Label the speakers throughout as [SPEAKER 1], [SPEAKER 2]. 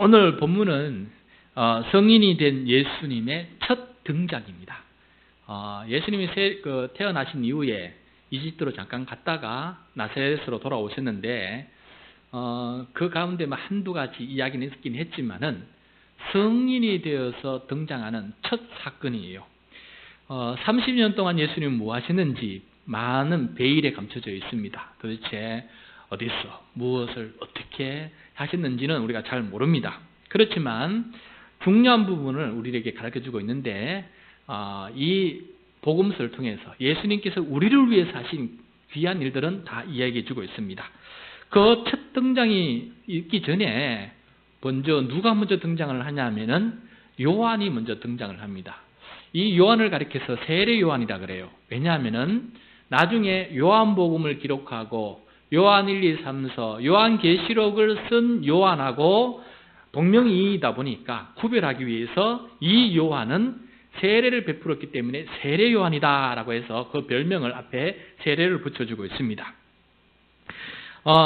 [SPEAKER 1] 오늘 본문은 성인이 된 예수님의 첫 등장입니다. 예수님이 태어나신 이후에 이집트로 잠깐 갔다가 나사렛으로 돌아오셨는데 그 가운데 한두 가지 이야기는 있긴 했지만은 성인이 되어서 등장하는 첫 사건이에요. 30년 동안 예수님은 뭐 하셨는지 많은 베일에 감춰져 있습니다. 도대체 어디서 무엇을 어떻게 하셨는지는 우리가 잘 모릅니다. 그렇지만 중요한 부분을 우리에게 가르쳐주고 있는데 이 복음서를 통해서 예수님께서 우리를 위해서 하신 귀한 일들은 다 이야기해주고 있습니다. 그 첫 등장이 있기 전에 누가 먼저 등장을 하냐면은 요한이 먼저 등장을 합니다. 이 요한을 가리켜서 세례 요한이라 그래요. 왜냐하면은 나중에 요한복음을 기록하고 요한 1, 2, 3서, 요한계시록을 쓴 요한하고 동명이인이다 보니까 구별하기 위해서 이 요한은 세례를 베풀었기 때문에 세례 요한이다 라고 해서 그 별명을 앞에 세례를 붙여주고 있습니다.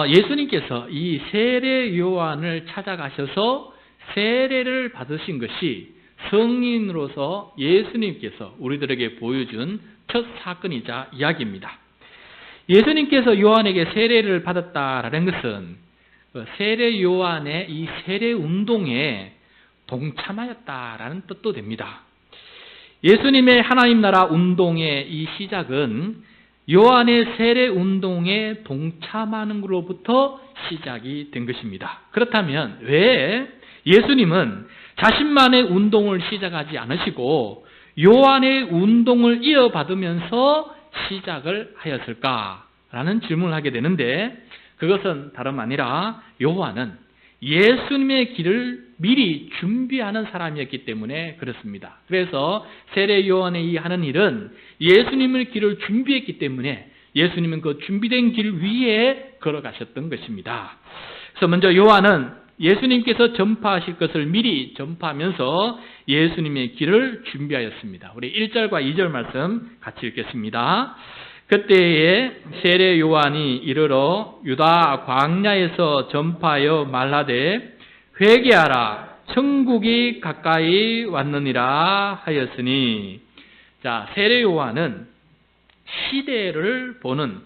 [SPEAKER 1] 예수님께서 이 세례 요한을 찾아가셔서 세례를 받으신 것이 성인으로서 예수님께서 우리들에게 보여준 첫 사건이자 이야기입니다. 예수님께서 요한에게 세례를 받았다라는 것은 세례 요한의 이 세례 운동에 동참하였다라는 뜻도 됩니다. 예수님의 하나님 나라 운동의 이 시작은 요한의 세례 운동에 동참하는 것으로부터 시작이 된 것입니다. 그렇다면 왜 예수님은 자신만의 운동을 시작하지 않으시고 요한의 운동을 이어받으면서 시작을 하였을까라는 질문을 하게 되는데 그것은 다름 아니라 요한은 예수님의 길을 미리 준비하는 사람이었기 때문에 그렇습니다. 그래서 세례 요한의 이 하는 일은 예수님의 길을 준비했기 때문에 예수님은 그 준비된 길 위에 걸어가셨던 것입니다. 그래서 먼저 요한은 예수님께서 전파하실 것을 미리 전파하면서 예수님의 길을 준비하였습니다. 우리 1절과 2절 말씀 같이 읽겠습니다. 그때에 세례 요한이 이르러 유다 광야에서 전파하여 말하되 회개하라 천국이 가까이 왔느니라 하였으니, 자, 세례 요한은 시대를 보는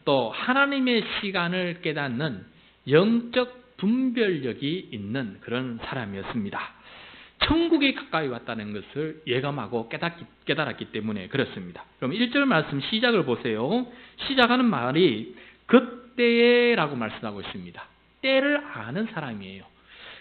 [SPEAKER 1] 또 하나님의 시간을 깨닫는 영적 분별력이 있는 그런 사람이었습니다. 천국이 가까이 왔다는 것을 예감하고 깨달았기 때문에 그렇습니다. 그럼 1절 말씀 시작을 보세요. 시작하는 말이 그때라고 말씀하고 있습니다. 때를 아는 사람이에요.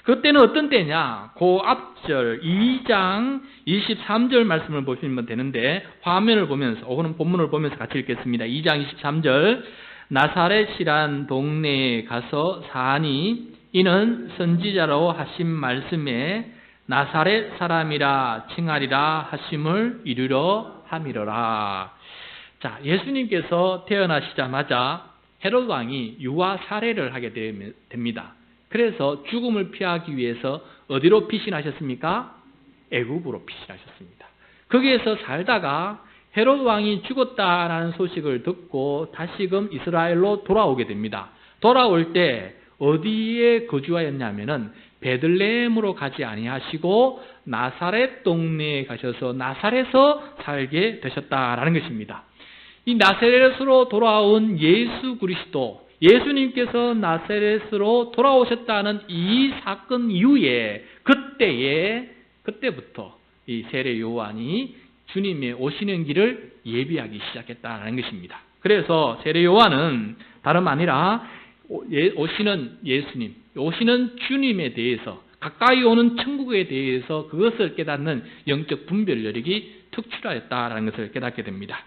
[SPEAKER 1] 그때는 어떤 때냐? 그 앞절 2장 23절 말씀을 보시면 되는데 화면을 보면서 혹은 본문을 보면서 같이 읽겠습니다. 2장 23절 나사렛이란 동네에 가서 사니 이는 선지자로 하신 말씀에 나사렛 사람이라 칭하리라 하심을 이루려 함이로라. 자, 예수님께서 태어나시자마자 헤롯 왕이 유아 살해를 하게 됩니다. 그래서 죽음을 피하기 위해서 어디로 피신하셨습니까? 애굽으로 피신하셨습니다. 거기에서 살다가 헤롯 왕이 죽었다라는 소식을 듣고 다시금 이스라엘로 돌아오게 됩니다. 돌아올 때 어디에 거주하였냐면은 베들레헴으로 가지 아니하시고 나사렛 동네에 가셔서 나사렛에서 살게 되셨다라는 것입니다. 이 나사렛으로 돌아온 예수 그리스도, 예수님께서 나사렛으로 돌아오셨다는 이 사건 이후에 그때부터 이 세례 요한이 주님의 오시는 길을 예비하기 시작했다는 것입니다. 그래서 세례 요한은 다름 아니라 오시는 예수님, 오시는 주님에 대해서, 가까이 오는 천국에 대해서 그것을 깨닫는 영적 분별력이 특출하였다는 것을 깨닫게 됩니다.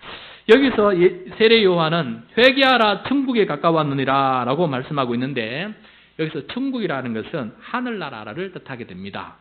[SPEAKER 1] 여기서 세례 요한은 회개하라 천국에 가까웠느니라 라고 말씀하고 있는데 여기서 천국이라는 것은 하늘나라를 뜻하게 됩니다.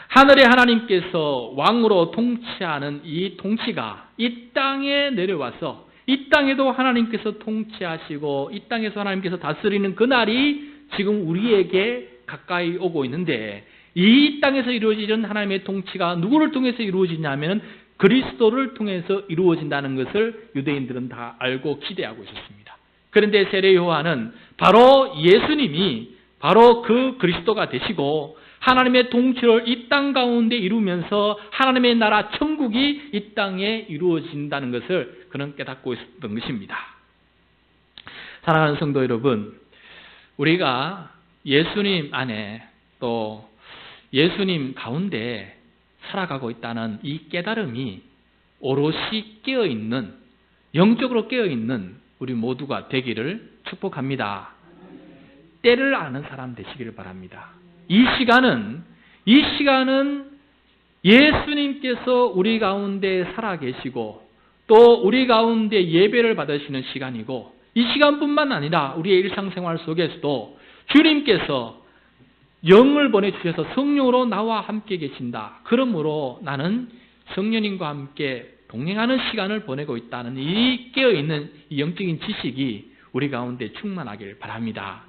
[SPEAKER 1] 하늘의 하나님께서 왕으로 통치하는 이 통치가 이 땅에 내려와서 이 땅에도 하나님께서 통치하시고 이 땅에서 하나님께서 다스리는 그날이 지금 우리에게 가까이 오고 있는데 이 땅에서 이루어지는 하나님의 통치가 누구를 통해서 이루어지냐면 그리스도를 통해서 이루어진다는 것을 유대인들은 다 알고 기대하고 있었습니다. 그런데 세례 요한은 바로 예수님이 바로 그 그리스도가 되시고 하나님의 통치를 이 땅 가운데 이루면서 하나님의 나라 천국이 이 땅에 이루어진다는 것을 그는 깨닫고 있었던 것입니다. 사랑하는 성도 여러분, 우리가 예수님 안에 또 예수님 가운데 살아가고 있다는 이 깨달음이 오롯이 깨어있는, 영적으로 깨어있는 우리 모두가 되기를 축복합니다. 때를 아는 사람 되시기를 바랍니다. 이 시간은 예수님께서 우리 가운데 살아계시고 또 우리 가운데 예배를 받으시는 시간이고, 이 시간뿐만 아니라 우리의 일상생활 속에서도 주님께서 영을 보내주셔서 성령으로 나와 함께 계신다. 그러므로 나는 성령님과 함께 동행하는 시간을 보내고 있다는 이 깨어있는 이 영적인 지식이 우리 가운데 충만하길 바랍니다.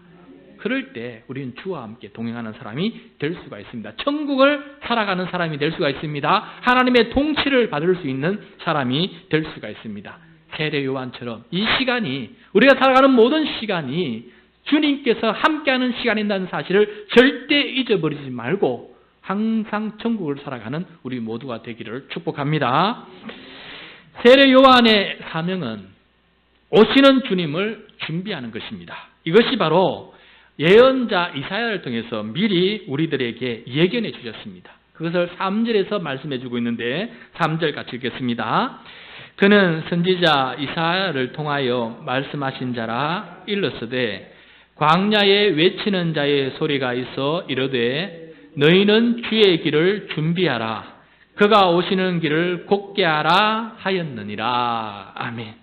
[SPEAKER 1] 그럴 때 우리는 주와 함께 동행하는 사람이 될 수가 있습니다. 천국을 살아가는 사람이 될 수가 있습니다. 하나님의 통치를 받을 수 있는 사람이 될 수가 있습니다. 세례 요한처럼 이 시간이, 우리가 살아가는 모든 시간이 주님께서 함께하는 시간이라는 사실을 절대 잊어버리지 말고 항상 천국을 살아가는 우리 모두가 되기를 축복합니다. 세례 요한의 사명은 오시는 주님을 준비하는 것입니다. 이것이 바로 예언자 이사야를 통해서 미리 우리들에게 예견해 주셨습니다. 그것을 3절에서 말씀해 주고 있는데 3절 같이 읽겠습니다. 그는 선지자 이사야를 통하여 말씀하신 자라 일렀으되 광야에 외치는 자의 소리가 있어 이르되 너희는 주의 길을 준비하라. 그가 오시는 길을 곧게 하라 하였느니라. 아멘.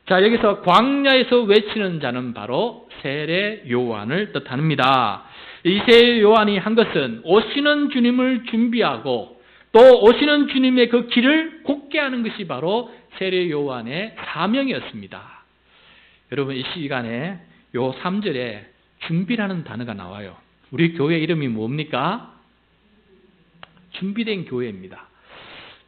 [SPEAKER 1] 자, 여기서 광야에서 외치는 자는 바로 세례 요한을 뜻합니다. 이 세례 요한이 한 것은 오시는 주님을 준비하고 또 오시는 주님의 그 길을 곧게 하는 것이 바로 세례 요한의 사명이었습니다. 여러분, 이 시간에 요 3절에 준비라는 단어가 나와요. 우리 교회 이름이 뭡니까? 준비된 교회입니다.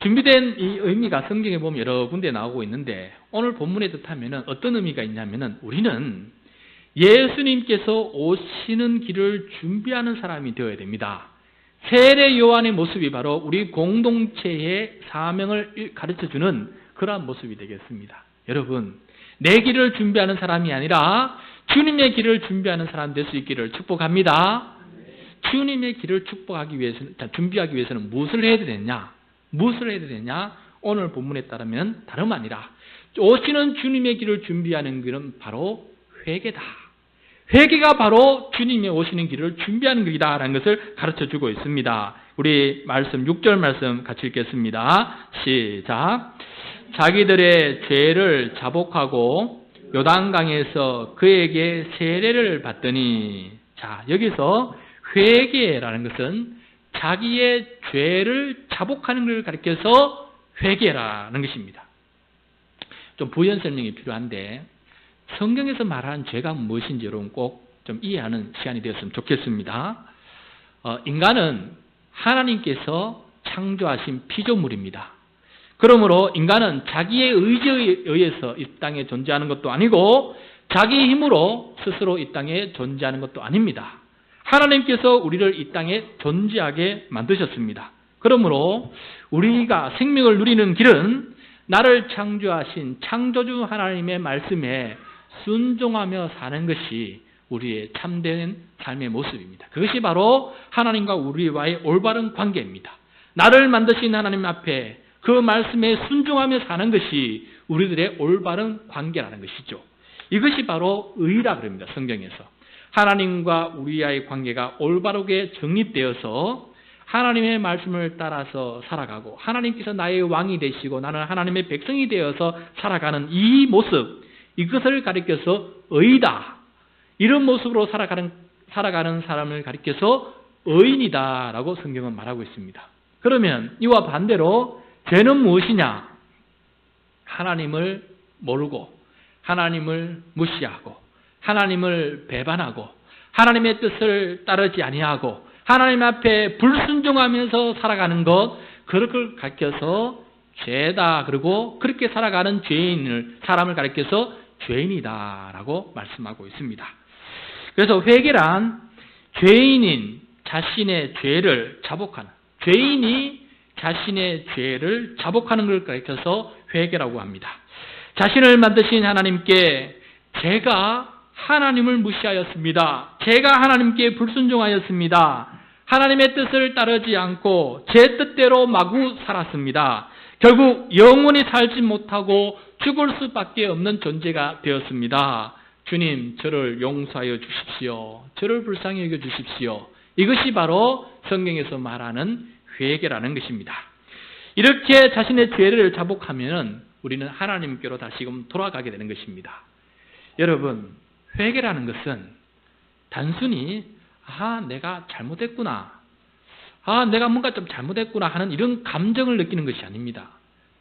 [SPEAKER 1] 준비된 이 의미가 성경에 보면 여러 군데 나오고 있는데, 오늘 본문에 뜻하면 어떤 의미가 있냐면은 우리는 예수님께서 오시는 길을 준비하는 사람이 되어야 됩니다. 세례 요한의 모습이 바로 우리 공동체의 사명을 가르쳐주는 그러한 모습이 되겠습니다. 여러분, 내 길을 준비하는 사람이 아니라 주님의 길을 준비하는 사람 될 수 있기를 축복합니다. 주님의 길을 준비하기 위해서는 무엇을 해야 되느냐? 무엇을 해야 되느냐? 오늘 본문에 따르면 다름 아니라 오시는 주님의 길을 준비하는 길은 바로 회개다. 회개가 바로 주님의 오시는 길을 준비하는 길이다 라는 것을 가르쳐주고 있습니다. 우리 말씀 6절 말씀 같이 읽겠습니다. 시작. 자기들의 죄를 자복하고 요단강에서 그에게 세례를 받더니, 자, 여기서 회개라는 것은 자기의 죄를 자복하는 것을 가리켜서 회개라는 것입니다. 좀 부연 설명이 필요한데, 성경에서 말하는 죄가 무엇인지 여러분 꼭 좀 이해하는 시간이 되었으면 좋겠습니다. 인간은 하나님께서 창조하신 피조물입니다. 그러므로 인간은 자기의 의지에 의해서 이 땅에 존재하는 것도 아니고 자기 힘으로 스스로 이 땅에 존재하는 것도 아닙니다. 하나님께서 우리를 이 땅에 존재하게 만드셨습니다. 그러므로 우리가 생명을 누리는 길은 나를 창조하신 창조주 하나님의 말씀에 순종하며 사는 것이 우리의 참된 삶의 모습입니다. 그것이 바로 하나님과 우리와의 올바른 관계입니다. 나를 만드신 하나님 앞에 그 말씀에 순종하며 사는 것이 우리들의 올바른 관계라는 것이죠. 이것이 바로 의라 그럽니다. 성경에서. 하나님과 우리와의 관계가 올바르게 정립되어서 하나님의 말씀을 따라서 살아가고 하나님께서 나의 왕이 되시고 나는 하나님의 백성이 되어서 살아가는 이 모습, 이것을 가리켜서 의다. 이런 모습으로 살아가는 사람을 가리켜서 의인이다라고 성경은 말하고 있습니다. 그러면 이와 반대로 죄는 무엇이냐? 하나님을 모르고 하나님을 무시하고 하나님을 배반하고 하나님의 뜻을 따르지 아니하고 하나님 앞에 불순종하면서 살아가는 것, 그걸 가리켜서 죄다. 그리고 그렇게 살아가는 사람을 가리켜서 죄인이다라고 말씀하고 있습니다. 그래서 회개란 죄인인 자신의 죄를 자복하는, 죄인이 자신의 죄를 자복하는 걸 가리켜서 회개라고 합니다. 자신을 만드신 하나님께 제가 하나님을 무시하였습니다. 제가 하나님께 불순종하였습니다. 하나님의 뜻을 따르지 않고 제 뜻대로 마구 살았습니다. 결국 영원히 살지 못하고 죽을 수밖에 없는 존재가 되었습니다. 주님, 저를 용서하여 주십시오. 저를 불쌍히 여겨 주십시오. 이것이 바로 성경에서 말하는 회개라는 것입니다. 이렇게 자신의 죄를 자복하면 우리는 하나님께로 다시금 돌아가게 되는 것입니다. 여러분, 회개라는 것은 단순히 내가 잘못했구나, 내가 뭔가 좀 잘못했구나 하는 이런 감정을 느끼는 것이 아닙니다.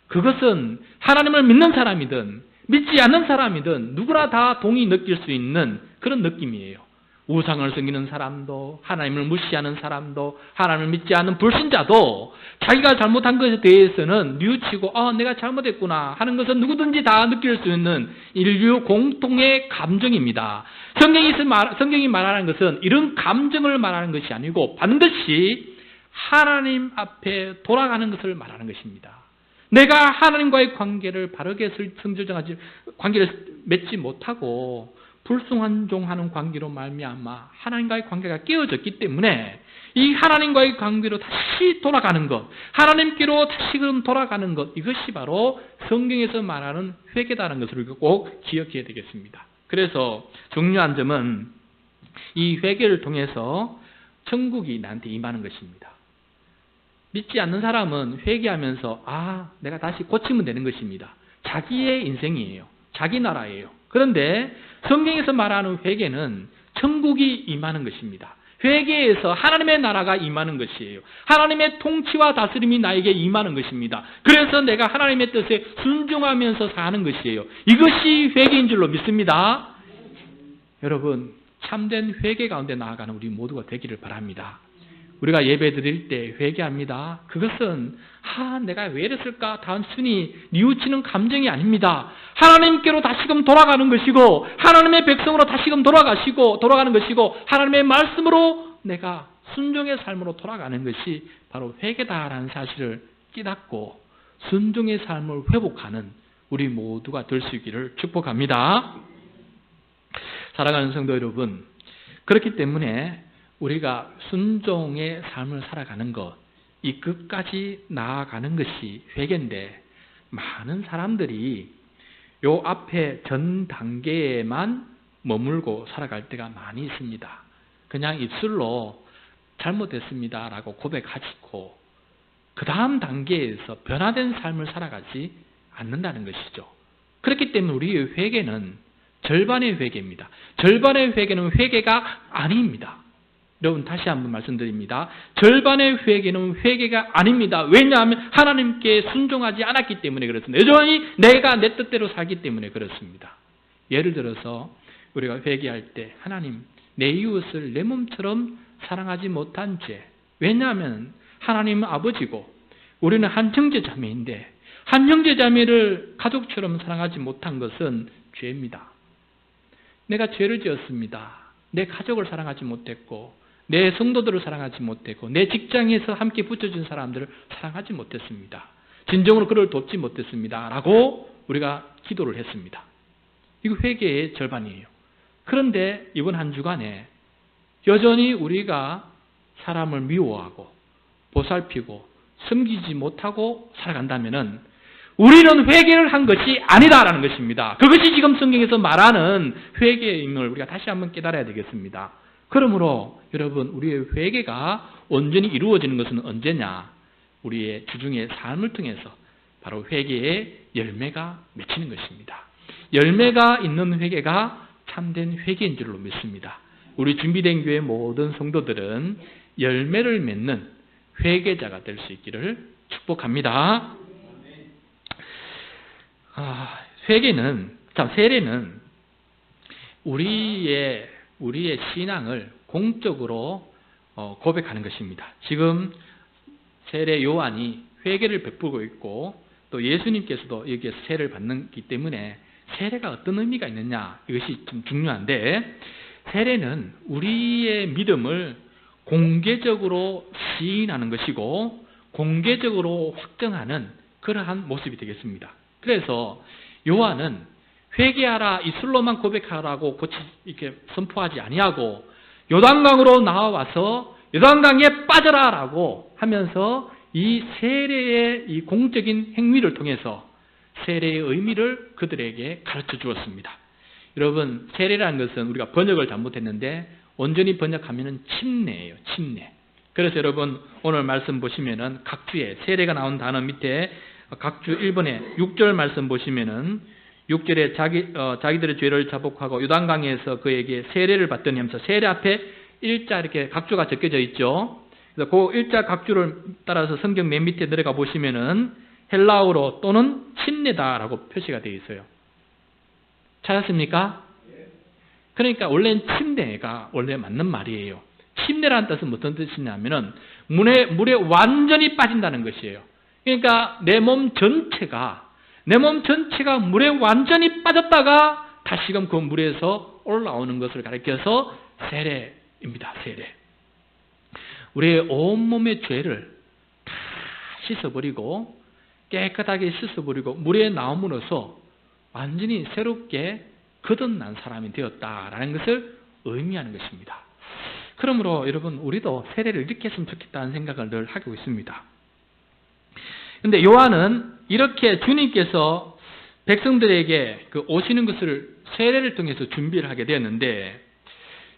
[SPEAKER 1] 그것은 하나님을 믿는 사람이든 믿지 않는 사람이든 누구나 다 동의 느낄 수 있는 그런 느낌이에요. 우상을 섬기는 사람도, 하나님을 무시하는 사람도, 하나님을 믿지 않는 불신자도 자기가 잘못한 것에 대해서는 뉘우치고 내가 잘못했구나 하는 것은 누구든지 다 느낄 수 있는 인류 공통의 감정입니다. 성경이 말하는 것은 이런 감정을 말하는 것이 아니고 반드시 하나님 앞에 돌아가는 것을 말하는 것입니다. 내가 하나님과의 관계를 바르게 성조정하지, 관계를 맺지 못하고 불순종하는 관계로 말미암아 하나님과의 관계가 깨어졌기 때문에 이 하나님과의 관계로 다시 돌아가는 것, 하나님께로 다시금 돌아가는 것, 이것이 바로 성경에서 말하는 회개다는 것을 꼭 기억해야 되겠습니다. 그래서 중요한 점은 이 회개를 통해서 천국이 나한테 임하는 것입니다. 믿지 않는 사람은 회개하면서 내가 다시 고치면 되는 것입니다. 자기의 인생이에요. 자기 나라예요. 그런데 성경에서 말하는 회개는 천국이 임하는 것입니다. 회개에서 하나님의 나라가 임하는 것이에요. 하나님의 통치와 다스림이 나에게 임하는 것입니다. 그래서 내가 하나님의 뜻에 순종하면서 사는 것이에요. 이것이 회개인 줄로 믿습니다. 여러분, 참된 회개 가운데 나아가는 우리 모두가 되기를 바랍니다. 우리가 예배 드릴 때 회개합니다. 그것은 내가 왜 이랬을까 단순히 뉘우치는 감정이 아닙니다. 하나님께로 다시금 돌아가는 것이고 하나님의 백성으로 다시금 돌아가는 것이고 하나님의 말씀으로 내가 순종의 삶으로 돌아가는 것이 바로 회개다라는 사실을 깨닫고 순종의 삶을 회복하는 우리 모두가 될 수 있기를 축복합니다. 사랑하는 성도 여러분, 그렇기 때문에 우리가 순종의 삶을 살아가는 것, 이 끝까지 나아가는 것이 회개인데 많은 사람들이 요 앞에 전 단계에만 머물고 살아갈 때가 많이 있습니다. 그냥 입술로 잘못했습니다라고 고백하시고 그 다음 단계에서 변화된 삶을 살아가지 않는다는 것이죠. 그렇기 때문에 우리의 회개는 절반의 회개입니다. 절반의 회개는 회개가 아닙니다. 여러분, 다시 한번 말씀드립니다. 절반의 회개는 회개가 아닙니다. 왜냐하면 하나님께 순종하지 않았기 때문에 그렇습니다. 여전히 내가 내 뜻대로 살기 때문에 그렇습니다. 예를 들어서 우리가 회개할 때 하나님, 내 이웃을 내 몸처럼 사랑하지 못한 죄. 왜냐하면 하나님은 아버지고 우리는 한 형제 자매인데 한 형제 자매를 가족처럼 사랑하지 못한 것은 죄입니다. 내가 죄를 지었습니다. 내 가족을 사랑하지 못했고 내 성도들을 사랑하지 못했고 내 직장에서 함께 붙여준 사람들을 사랑하지 못했습니다. 진정으로 그를 돕지 못했습니다. 라고 우리가 기도를 했습니다. 이거 회개의 절반이에요. 그런데 이번 한 주간에 여전히 우리가 사람을 미워하고 보살피고 섬기지 못하고 살아간다면 우리는 회개를 한 것이 아니다라는 것입니다. 그것이 지금 성경에서 말하는 회개임을 우리가 다시 한번 깨달아야 되겠습니다. 그러므로 여러분, 우리의 회개가 온전히 이루어지는 것은 언제냐? 우리의 주중의 삶을 통해서 바로 회개의 열매가 맺히는 것입니다. 열매가 있는 회개가 참된 회개인 줄로 믿습니다. 우리 준비된 교회 모든 성도들은 열매를 맺는 회개자가 될 수 있기를 축복합니다. 세례는 우리의 신앙을 공적으로 고백하는 것입니다. 지금 세례 요한이 회개를 베푸고 있고 또 예수님께서도 여기에서 세례를 받기 때문에 세례가 어떤 의미가 있느냐, 이것이 좀 중요한데 세례는 우리의 믿음을 공개적으로 시인하는 것이고 공개적으로 확정하는 그러한 모습이 되겠습니다. 그래서 요한은 회개하라, 이슬로만 고백하라고 이렇게 선포하지 아니하고 요단강으로 나와서 요단강에 빠져라라고 하면서 이 세례의 이 공적인 행위를 통해서 세례의 의미를 그들에게 가르쳐 주었습니다. 여러분, 세례라는 것은 우리가 번역을 잘못했는데 온전히 번역하면은 침례예요. 침례. 그래서 여러분 오늘 말씀 보시면은 각주에 세례가 나온 단어 밑에 각주 1번에 6절 말씀 보시면은 6절에 자기들의 죄를 자복하고 요단강에서 그에게 세례를 받더니 하면서 세례 앞에 일자 이렇게 각주가 적혀져 있죠. 그래서 그 일자 각주를 따라서 성경 맨 밑에 내려가 보시면은 헬라어로 또는 침례다라고 표시가 되어 있어요. 찾았습니까? 그러니까 원래는 침례가 원래 맞는 말이에요. 침례라는 뜻은 무슨 뜻이냐면은 물에 완전히 빠진다는 것이에요. 그러니까 내 몸 전체가 물에 완전히 빠졌다가 다시금 그 물에서 올라오는 것을 가리켜서 세례입니다. 세례. 우리의 온몸의 죄를 다 씻어버리고 깨끗하게 씻어버리고 물에 나옴으로써 완전히 새롭게 거듭난 사람이 되었다라는 것을 의미하는 것입니다. 그러므로 여러분 우리도 세례를 이렇게 했으면 좋겠다는 생각을 늘 하고 있습니다. 그런데 요한은 이렇게 주님께서 백성들에게 그 오시는 것을 세례를 통해서 준비를 하게 되었는데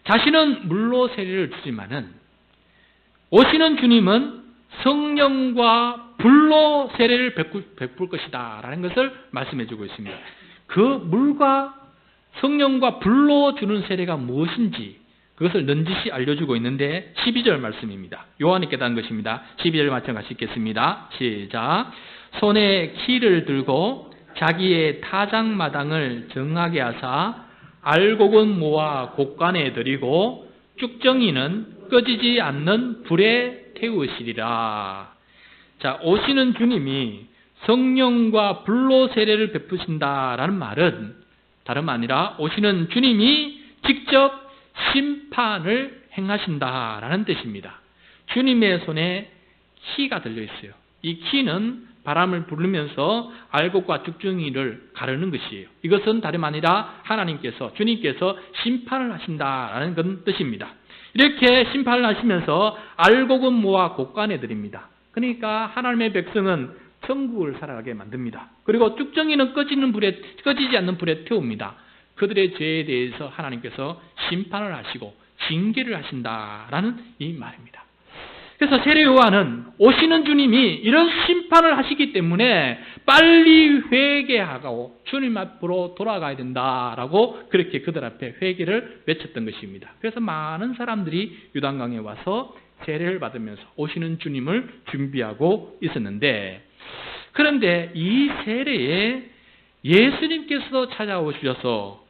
[SPEAKER 1] 자신은 물로 세례를 주지만은 오시는 주님은 성령과 불로 세례를 베풀 것이다 라는 것을 말씀해 주고 있습니다. 그 물과 성령과 불로 주는 세례가 무엇인지 그것을 넌지시 알려주고 있는데 12절 말씀입니다. 요한이 깨달은 것입니다. 12절 말씀 같이 읽겠습니다. 시작. 손에 키를 들고 자기의 타작마당을 정하게 하사 알곡은 모아 곡간에 들이고 쭉정이는 꺼지지 않는 불에 태우시리라. 자, 오시는 주님이 성령과 불로 세례를 베푸신다라는 말은 다름 아니라 오시는 주님이 직접 심판을 행하신다라는 뜻입니다. 주님의 손에 키가 들려있어요. 이 키는 바람을 부르면서 알곡과 쭉정이를 가르는 것이에요. 이것은 다름 아니라 주님께서 심판을 하신다라는 그런 뜻입니다. 이렇게 심판을 하시면서 알곡은 모아 곡간에 드립니다. 그러니까 하나님의 백성은 천국을 살아가게 만듭니다. 그리고 쭉정이는 꺼지지 않는 불에 태웁니다. 그들의 죄에 대해서 하나님께서 심판을 하시고 징계를 하신다라는 이 말입니다. 그래서 세례 요한은 오시는 주님이 이런 심판을 하시기 때문에 빨리 회개하고 주님 앞으로 돌아가야 된다라고 그렇게 그들 앞에 회개를 외쳤던 것입니다. 그래서 많은 사람들이 요단강에 와서 세례를 받으면서 오시는 주님을 준비하고 있었는데 그런데 이 세례에 예수님께서 찾아오셔서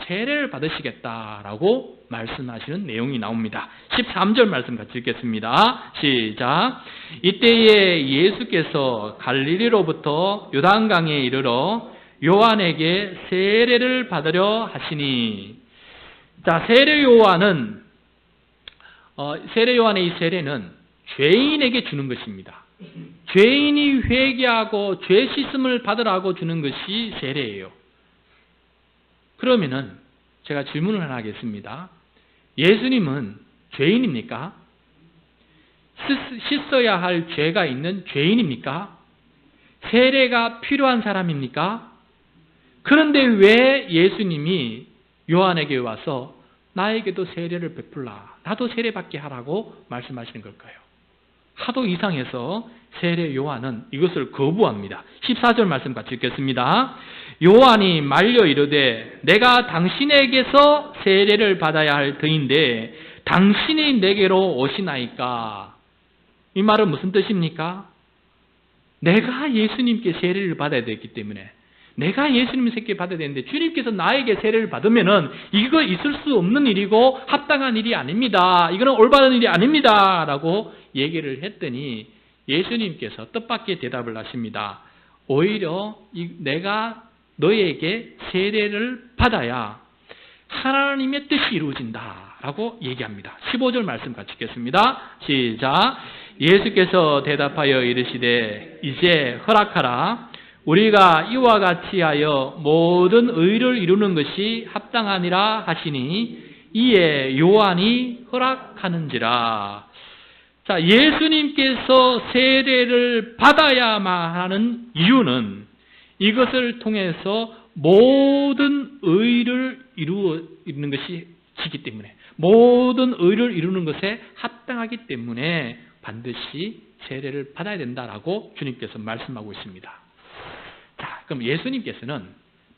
[SPEAKER 1] 세례를 받으시겠다라고 말씀하시는 내용이 나옵니다. 13절 말씀 같이 읽겠습니다. 시작. 이때에 예수께서 갈릴리로부터 요단강에 이르러 요한에게 세례를 받으려 하시니. 자, 세례 요한의 이 세례는 죄인에게 주는 것입니다. 죄인이 회개하고 죄 씻음을 받으라고 주는 것이 세례예요. 그러면은 제가 질문을 하나 하겠습니다. 예수님은 죄인입니까? 씻어야 할 죄가 있는 죄인입니까? 세례가 필요한 사람입니까? 그런데 왜 예수님이 요한에게 와서 나에게도 세례를 베풀라, 나도 세례받게 하라고 말씀하시는 걸까요? 하도 이상해서 세례 요한은 이것을 거부합니다. 14절 말씀 같이 읽겠습니다. 요한이 말려 이르되 내가 당신에게서 세례를 받아야 할 터인데 당신이 내게로 오시나이까. 이 말은 무슨 뜻입니까? 내가 예수님께 세례를 받아야 되기 때문에 내가 예수님의 세례를 받아야 되는데 주님께서 나에게 세례를 받으면은 이거 있을 수 없는 일이고 합당한 일이 아닙니다. 이거는 올바른 일이 아닙니다. 라고 얘기를 했더니 예수님께서 뜻밖의 대답을 하십니다. 오히려 내가 너에게 세례를 받아야 하나님의 뜻이 이루어진다라고 얘기합니다. 15절 말씀 같이 읽겠습니다. 시작. 예수께서 대답하여 이르시되 이제 허락하라. 우리가 이와 같이 하여 모든 의를 이루는 것이 합당하니라 하시니 이에 요한이 허락하는지라. 자, 예수님께서 세례를 받아야만 하는 이유는 이것을 통해서 모든 의를 이루는 것이 지기 때문에, 모든 의를 이루는 것에 합당하기 때문에 반드시 세례를 받아야 된다라고 주님께서 말씀하고 있습니다. 자, 그럼 예수님께서는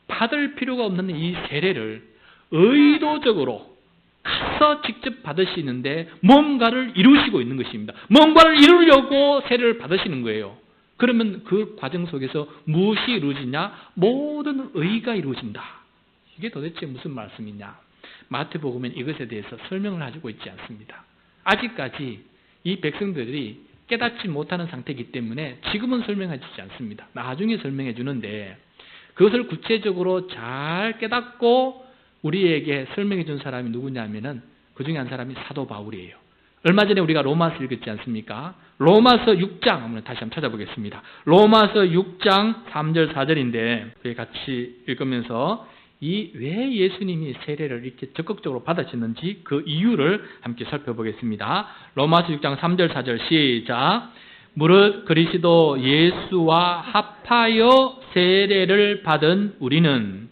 [SPEAKER 1] 받을 필요가 없는 이 세례를 의도적으로 가서 직접 받으시는데 뭔가를 이루시고 있는 것입니다. 뭔가를 이루려고 세례를 받으시는 거예요. 그러면 그 과정 속에서 무엇이 이루어지냐? 모든 의가 이루어진다. 이게 도대체 무슨 말씀이냐? 마태복음은 이것에 대해서 설명을 가지고 있지 않습니다. 아직까지 이 백성들이 깨닫지 못하는 상태이기 때문에 지금은 설명해 주지 않습니다. 나중에 설명해 주는데 그것을 구체적으로 잘 깨닫고 우리에게 설명해 준 사람이 누구냐면은 그 중에 한 사람이 사도 바울이에요. 얼마 전에 우리가 로마서 읽었지 않습니까? 로마서 6장 한번 다시 한번 찾아보겠습니다. 로마서 6장 3절 4절인데 같이 읽으면서 왜 예수님이 세례를 이렇게 적극적으로 받으셨는지 그 이유를 함께 살펴보겠습니다. 로마서 6장 3절 4절 시작. 무릇 그리스도 예수와 합하여 세례를 받은 우리는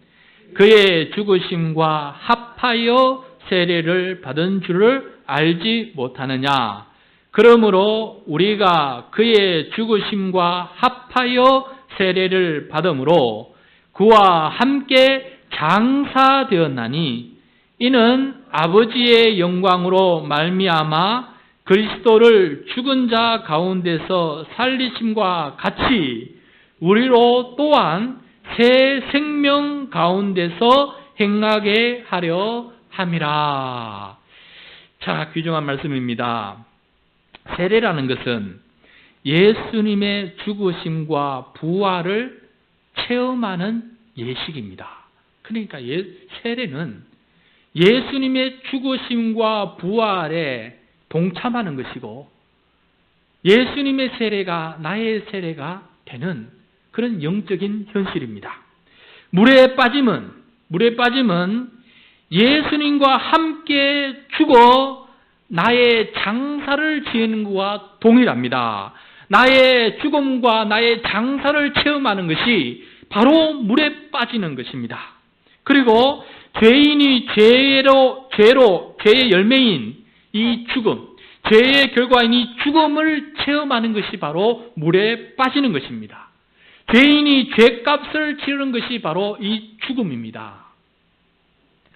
[SPEAKER 1] 그의 죽으심과 합하여 세례를 받은 줄을 알지 못하느냐. 그러므로 우리가 그의 죽으심과 합하여 세례를 받음으로 그와 함께 장사되었나니 이는 아버지의 영광으로 말미암아 그리스도를 죽은 자 가운데서 살리심과 같이 우리로 또한 새 생명 가운데서 행하게 하려 함이라. 자, 귀중한 말씀입니다. 세례라는 것은 예수님의 죽으심과 부활을 체험하는 예식입니다. 그러니까 세례는 예수님의 죽으심과 부활에 동참하는 것이고 예수님의 세례가 나의 세례가 되는 그런 영적인 현실입니다. 물에 빠짐은 예수님과 함께 죽어 나의 장사를 지는 것과 동일합니다. 나의 죽음과 나의 장사를 체험하는 것이 바로 물에 빠지는 것입니다. 그리고 죄인이 죄의 열매인 이 죽음, 죄의 결과인 이 죽음을 체험하는 것이 바로 물에 빠지는 것입니다. 죄인이 죄값을 치르는 것이 바로 이 죽음입니다.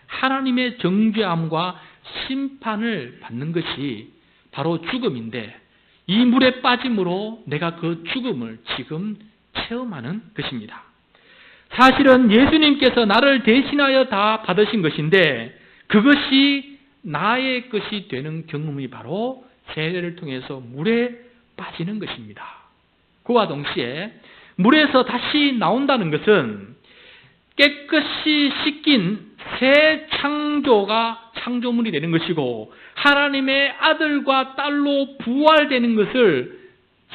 [SPEAKER 1] 하나님의 정죄함과 심판을 받는 것이 바로 죽음인데 이 물에 빠짐으로 내가 그 죽음을 지금 체험하는 것입니다. 사실은 예수님께서 나를 대신하여 다 받으신 것인데 그것이 나의 것이 되는 경험이 바로 세례를 통해서 물에 빠지는 것입니다. 그와 동시에 물에서 다시 나온다는 것은 깨끗이 씻긴 새 창조물이 되는 것이고 하나님의 아들과 딸로 부활되는 것을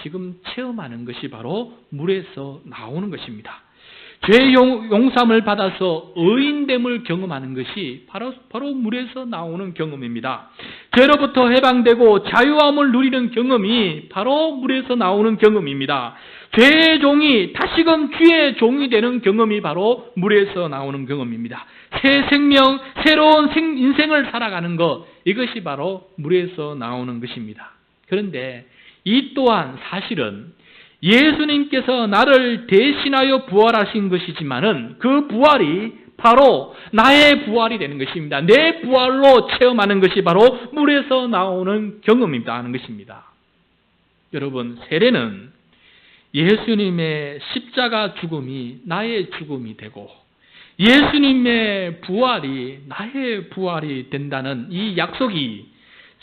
[SPEAKER 1] 지금 체험하는 것이 바로 물에서 나오는 것입니다. 죄 용서함을 받아서 의인됨을 경험하는 것이 바로 물에서 나오는 경험입니다. 죄로부터 해방되고 자유함을 누리는 경험이 바로 물에서 나오는 경험입니다. 죄의 종이 다시금 주의 종이 되는 경험이 바로 물에서 나오는 경험입니다. 새 생명, 새로운 인생을 살아가는 것, 이것이 바로 물에서 나오는 것입니다. 그런데 이 또한 사실은 예수님께서 나를 대신하여 부활하신 것이지만은 그 부활이 바로 나의 부활이 되는 것입니다. 내 부활로 체험하는 것이 바로 물에서 나오는 경험이다 하는 것입니다. 여러분, 세례는 예수님의 십자가 죽음이 나의 죽음이 되고 예수님의 부활이 나의 부활이 된다는 이 약속이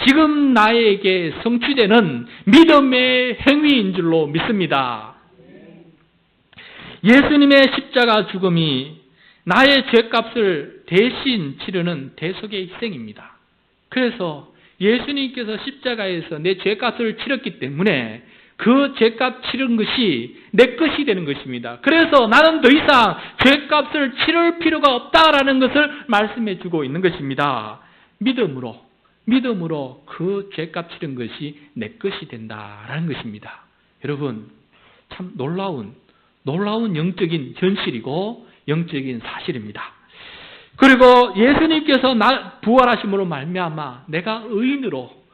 [SPEAKER 1] 지금 나에게 성취되는 믿음의 행위인 줄로 믿습니다. 예수님의 십자가 죽음이 나의 죄값을 대신 치르는 대속의 희생입니다. 그래서 예수님께서 십자가에서 내 죄값을 치렀기 때문에 그 죄값 치른 것이 내 것이 되는 것입니다. 그래서 나는 더 이상 죄값을 치를 필요가 없다라는 것을 말씀해 주고 있는 것입니다. 믿음으로 그 죄값 치른 것이 내 것이 된다라는 것입니다. 여러분, 참 놀라운 영적인 현실이고 영적인 사실입니다. 그리고 예수님께서 부활하심으로 말미암아 내가 의인으로,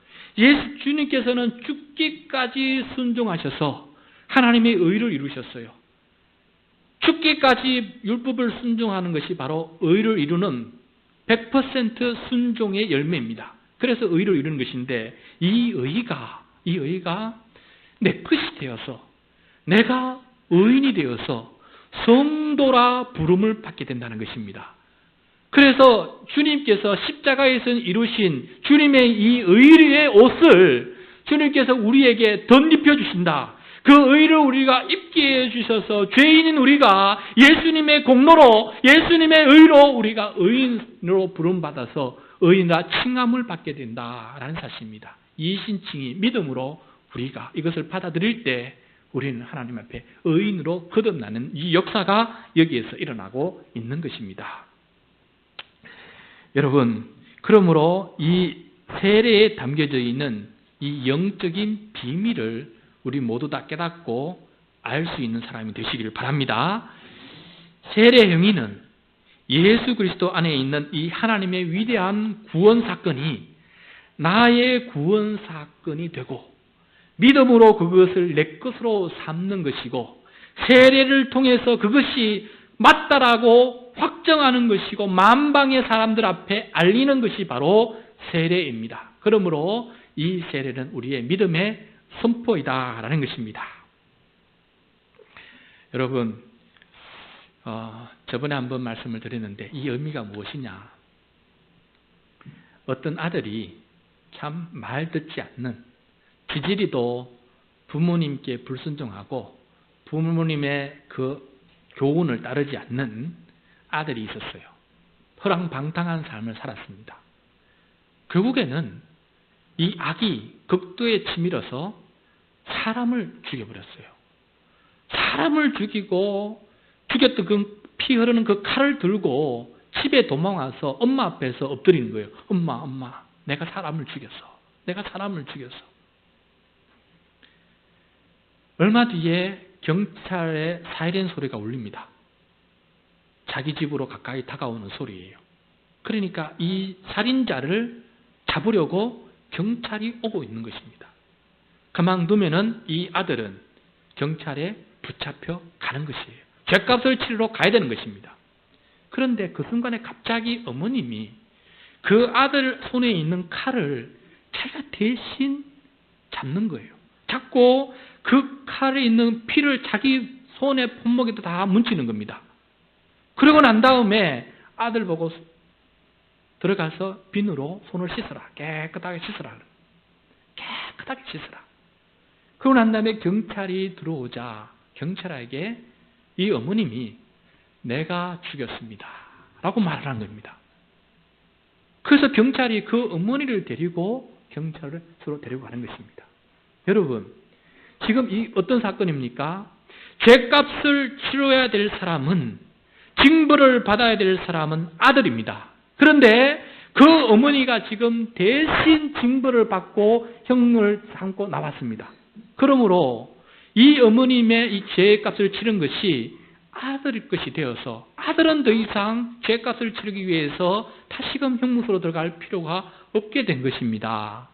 [SPEAKER 1] 주님께서는 죽기까지 순종하셔서 하나님의 의를 이루셨어요. 죽기까지 율법을 순종하는 것이 바로 의를 이루는 100% 순종의 열매입니다. 그래서 의를 이루는 것인데, 이 의가 내 것이 되어서 내가 의인이 되어서 성도라 부름을 받게 된다는 것입니다. 그래서 주님께서 십자가에서 이루신 주님의 이 의의 옷을 주님께서 우리에게 덧입혀 주신다. 그 의를 우리가 입게 해주셔서 죄인인 우리가 예수님의 공로로, 예수님의 의로 우리가 의인으로 부름받아서 의인이라 칭함을 받게 된다라는 사실입니다. 이 신칭이 믿음으로 우리가 이것을 받아들일 때 우리는 하나님 앞에 의인으로 거듭나는 이 역사가 여기에서 일어나고 있는 것입니다. 여러분, 그러므로 이 세례에 담겨져 있는 이 영적인 비밀을 우리 모두 다 깨닫고 알 수 있는 사람이 되시기를 바랍니다. 세례 행위는 예수 그리스도 안에 있는 이 하나님의 위대한 구원 사건이 나의 구원 사건이 되고 믿음으로 그것을 내 것으로 삼는 것이고, 세례를 통해서 그것이 맞다라고 확정하는 것이고 만방의 사람들 앞에 알리는 것이 바로 세례입니다. 그러므로 이 세례는 우리의 믿음의 선포이다라는 것입니다. 여러분, 저번에 한번 말씀을 드렸는데 이 의미가 무엇이냐? 어떤 아들이 참 말 듣지 않는, 지지리도 부모님께 불순종하고 부모님의 그 교훈을 따르지 않는 아들이 있었어요. 허랑방탕한 삶을 살았습니다. 결국에는 이 악이 극도에 치밀어서 사람을 죽여버렸어요. 사람을 죽이고 죽였던 그 피 흐르는 그 칼을 들고 집에 도망와서 엄마 앞에서 엎드리는 거예요. 엄마, 내가 사람을 죽였어. 얼마 뒤에 경찰의 사이렌 소리가 울립니다. 자기 집으로 가까이 다가오는 소리예요. 그러니까 이 살인자를 잡으려고 경찰이 오고 있는 것입니다. 가만 두면은 이 아들은 경찰에 붙잡혀 가는 것이에요. 죄값을 치르러 가야 되는 것입니다. 그런데 그 순간에 갑자기 어머님이 그 아들 손에 있는 칼을 자기가 대신 잡는 거예요. 잡고 그 칼에 있는 피를 자기 손에 손목에도 다 뭉치는 겁니다. 그러고 난 다음에 아들 보고 들어가서 비누로 손을 씻어라. 깨끗하게 씻어라. 그러고 난 다음에 경찰이 들어오자 경찰에게 이 어머님이 내가 죽였습니다 라고 말을 한 겁니다. 그래서 경찰이 그 어머니를 데리고 경찰서로 데리고 가는 것입니다. 여러분, 지금 이 어떤 사건입니까? 죄값을 치러야 될 사람은, 징벌을 받아야 될 사람은 아들입니다. 그런데 그 어머니가 지금 대신 징벌을 받고 형을 삼고 나왔습니다. 그러므로 이 어머님의 이 죄값을 치른 것이 아들의 것이 되어서 아들은 더 이상 죄값을 치르기 위해서 다시금 형무소로 들어갈 필요가 없게 된 것입니다.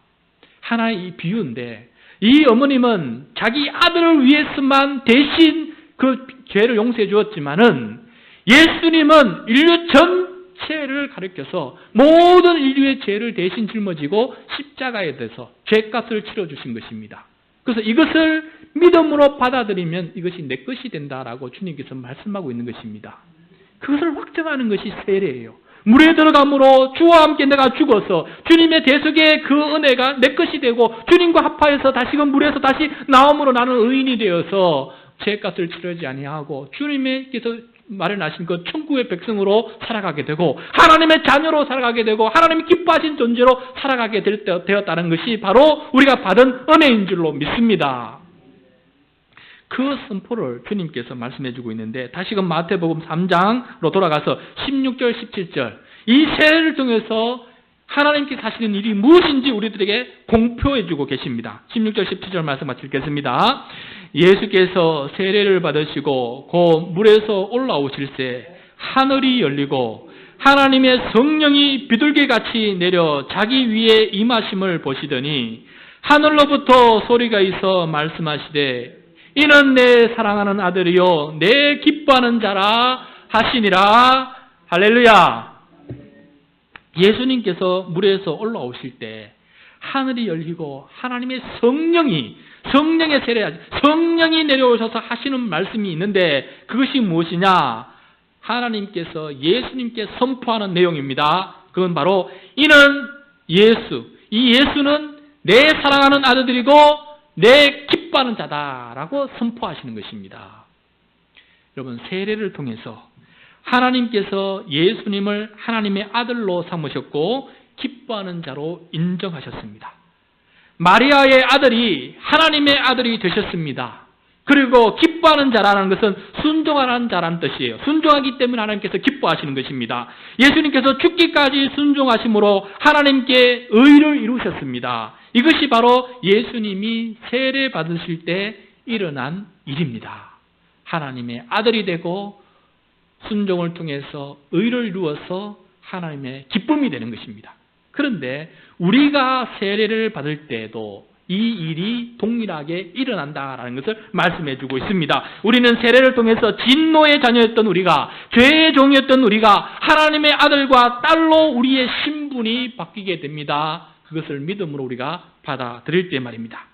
[SPEAKER 1] 하나의 이 비유인데, 이 어머님은 자기 아들을 위해서만 대신 그 죄를 용서해 주었지만은 예수님은 인류 전체를 가리켜서 모든 인류의 죄를 대신 짊어지고 십자가에 대해서 죄값을 치러주신 것입니다. 그래서 이것을 믿음으로 받아들이면 이것이 내 것이 된다라고 주님께서 말씀하고 있는 것입니다. 그것을 확정하는 것이 세례예요. 물에 들어감으로 주와 함께 내가 죽어서 주님의 대속의 그 은혜가 내 것이 되고 주님과 합하여서 다시금 물에서 다시 나옴으로 나는 의인이 되어서 죄값을 치르지 아니하고 주님께서 마련하신 그 천국의 백성으로 살아가게 되고 하나님의 자녀로 살아가게 되고 하나님이 기뻐하신 존재로 살아가게 되었다는 것이 바로 우리가 받은 은혜인 줄로 믿습니다. 그 선포를 주님께서 말씀해 주고 있는데 다시금 마태복음 3장으로 돌아가서 16절 17절 이 세례를 통해서 하나님께서 하시는 일이 무엇인지 우리들에게 공표해 주고 계십니다. 16절 17절 말씀 같이 읽겠습니다. 예수께서 세례를 받으시고 곧 물에서 올라오실새 하늘이 열리고 하나님의 성령이 비둘기같이 내려 자기 위에 임하심을 보시더니 하늘로부터 소리가 있어 말씀하시되 이는 내 사랑하는 아들이요 내 기뻐하는 자라 하시니라. 할렐루야. 예수님께서 물에서 올라오실 때 하늘이 열리고 하나님의 성령의 세례하지 성령이 내려오셔서 하시는 말씀이 있는데 그것이 무엇이냐? 하나님께서 예수님께 선포하는 내용입니다. 그건 바로 이는 예수, 이 예수는 내 사랑하는 아들이고 내 기뻐하는 자다라고 선포하시는 것입니다. 여러분, 세례를 통해서 하나님께서 예수님을 하나님의 아들로 삼으셨고 기뻐하는 자로 인정하셨습니다. 마리아의 아들이 하나님의 아들이 되셨습니다. 그리고 기뻐하는 자라는 것은 순종하는 자라는 뜻이에요. 순종하기 때문에 하나님께서 기뻐하시는 것입니다. 예수님께서 죽기까지 순종하심으로 하나님께 의를 이루셨습니다. 이것이 바로 예수님이 세례 받으실 때 일어난 일입니다. 하나님의 아들이 되고 순종을 통해서 의를 이루어서 하나님의 기쁨이 되는 것입니다. 그런데 우리가 세례를 받을 때도 이 일이 동일하게 일어난다라는 것을 말씀해 주고 있습니다. 우리는 세례를 통해서 진노의 자녀였던 우리가, 죄의 종이었던 우리가 하나님의 아들과 딸로 우리의 신분이 바뀌게 됩니다. 그것을 믿음으로 우리가 받아들일 때 말입니다.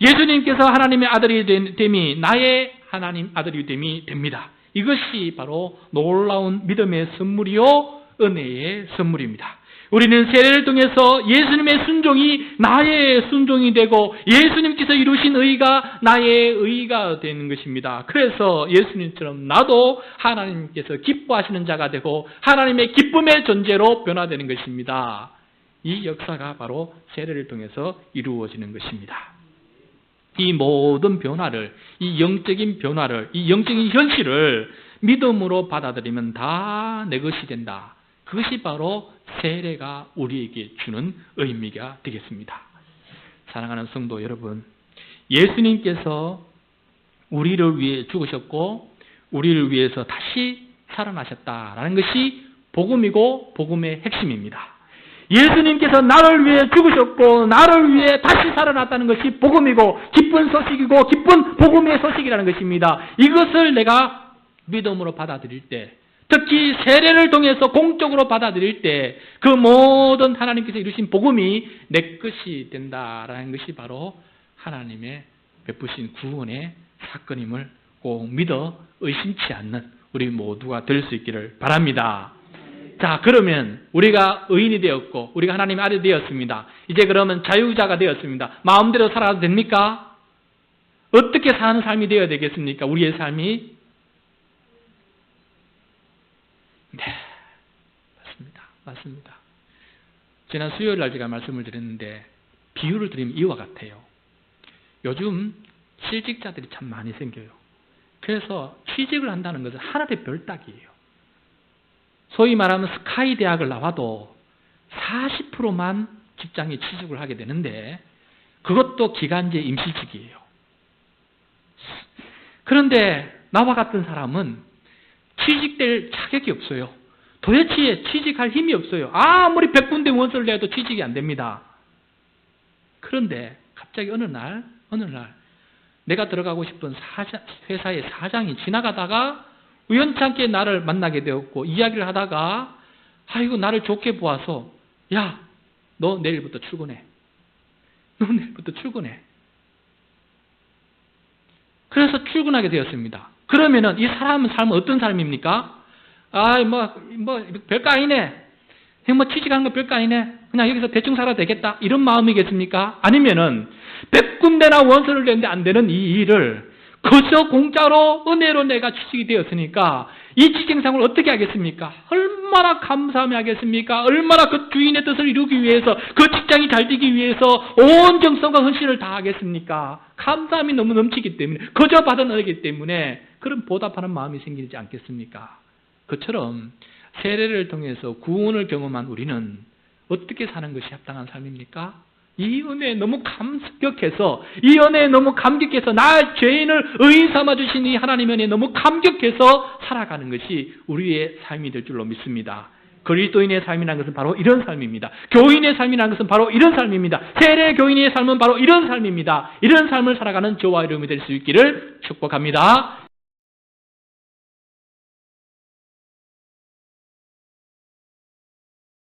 [SPEAKER 1] 예수님께서 하나님의 아들이 됨이 나의 하나님 아들이 됨이 됩니다. 이것이 바로 놀라운 믿음의 선물이요 은혜의 선물입니다. 우리는 세례를 통해서 예수님의 순종이 나의 순종이 되고 예수님께서 이루신 의가 나의 의가 되는 것입니다. 그래서 예수님처럼 나도 하나님께서 기뻐하시는 자가 되고 하나님의 기쁨의 존재로 변화되는 것입니다. 이 역사가 바로 세례를 통해서 이루어지는 것입니다. 이 모든 변화를, 이 영적인 변화를, 이 영적인 현실을 믿음으로 받아들이면 다 내 것이 된다. 그것이 바로 세례가 우리에게 주는 의미가 되겠습니다. 사랑하는 성도 여러분, 예수님께서 우리를 위해 죽으셨고 우리를 위해서 다시 살아나셨다라는 것이 복음이고 복음의 핵심입니다. 예수님께서 나를 위해 죽으셨고 나를 위해 다시 살아났다는 것이 복음이고 기쁜 소식이고 기쁜 복음의 소식이라는 것입니다. 이것을 내가 믿음으로 받아들일 때, 특히 세례를 통해서 공적으로 받아들일 때 그 모든 하나님께서 이루신 복음이 내 것이 된다라는 것이 바로 하나님의 베푸신 구원의 사건임을 꼭 믿어 의심치 않는 우리 모두가 될 수 있기를 바랍니다. 자, 그러면 우리가 의인이 되었고 우리가 하나님의 아들이 되었습니다. 이제 그러면 자유자가 되었습니다. 마음대로 살아도 됩니까? 어떻게 사는 삶이 되어야 되겠습니까? 우리의 삶이? 네, 맞습니다. 지난 수요일 날 제가 말씀을 드렸는데 비유를 드리면 이와 같아요. 요즘 실직자들이 참 많이 생겨요. 그래서 취직을 한다는 것은 하늘의 별 따기예요. 소위 말하면 스카이 대학을 나와도 40%만 직장에 취직을 하게 되는데 그것도 기간제 임시직이에요. 그런데 나와 같은 사람은 취직될 자격이 없어요. 도대체 취직할 힘이 없어요. 아무리 100군데 원서를 내도 취직이 안 됩니다. 그런데 갑자기 어느 날 내가 들어가고 싶은 회사의 사장이 지나가다가 우연찮게 나를 만나게 되었고 이야기를 하다가 아이고 나를 좋게 보아서 야, 너 내일부터 출근해. 그래서 출근하게 되었습니다. 그러면은 이 삶은 어떤 삶입니까? 별거 아니네. 취직하는 거 별거 아니네. 그냥 여기서 대충 살아도 되겠다. 이런 마음이겠습니까? 아니면은 100군데나 원서를 내는데 안 되는 이 일을 그저 공짜로 은혜로 내가 취직이 되었으니까 이 직장생활을 어떻게 하겠습니까? 얼마나 감사하며 하겠습니까? 얼마나 그 주인의 뜻을 이루기 위해서, 그 직장이 잘 되기 위해서 온 정성과 헌신을 다 하겠습니까? 감사함이 너무 넘치기 때문에, 거저 받은 은혜이기 때문에 그런 보답하는 마음이 생기지 않겠습니까? 그처럼 세례를 통해서 구원을 경험한 우리는 어떻게 사는 것이 합당한 삶입니까? 이 은혜에 너무 감격해서, 이 은혜에 너무 감격해서, 나 죄인을 의인 삼아주신 이 하나님의 은혜에 너무 감격해서 살아가는 것이 우리의 삶이 될 줄로 믿습니다. 그리스도인의 삶이라는 것은 바로 이런 삶입니다. 교인의 삶이라는 것은 바로 이런 삶입니다. 세례 교인의 삶은 바로 이런 삶입니다. 이런 삶을 살아가는 저와 여러분이 될 수 있기를 축복합니다.